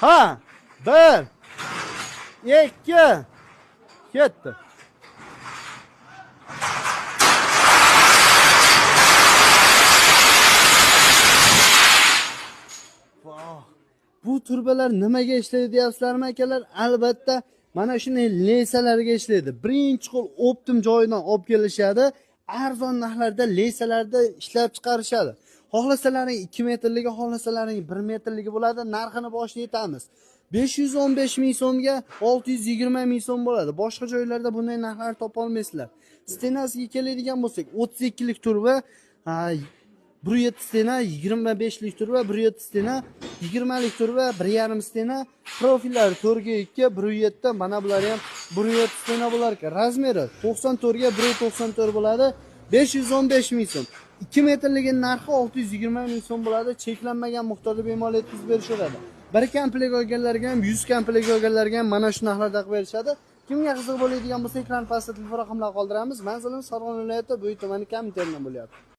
Ha, 1 2 ketdi. Bu turbalar nimaga ishlaydi deyapsizlarmi akalar? Albatta mana shunday lesalarga ishlaydi. Birinchi qo'l optim joyidan olib kelishadi. Arzon narxlarda lesalarda ishlab chiqarishadi. Xohlasalaring 2 metrligi, xohlasalaring 1 metrligi bo'ladi. Narxini boshida aytamiz. 515 ming so'mga 620 ming so'm bo'ladi. Boshqa joylarda bunday narxlar topa olmaysizlar. Stenasiga keladigan bo'lsak, 32 lik turba, 1.7 stena, 25 lik turba, 1.7 stena, 20 lik turba, 1.5 stena, profillari 4x2, 1.7, mana bular ham 1.7 stena bo'lar ekan. Razmeri 94 ga 1.94 bo'ladi, 515 ming so'm. 2 metrligi narxi 620 ming so'm bo'ladi. Cheklanmagan miqdorda bemalol yetkazib berishaveradi. 1 komplekt olganlarga ham, 100 komplekt olganlarga ham mana shu narxlarda qilib berishadi. Kimga qiziq bo'ladigan bo'lsa, ekran pastida telefon raqamlarini qoldiramiz. Manzilimiz Farg'ona viloyati Bo'yi tumani Komitetidan bo'lyapti.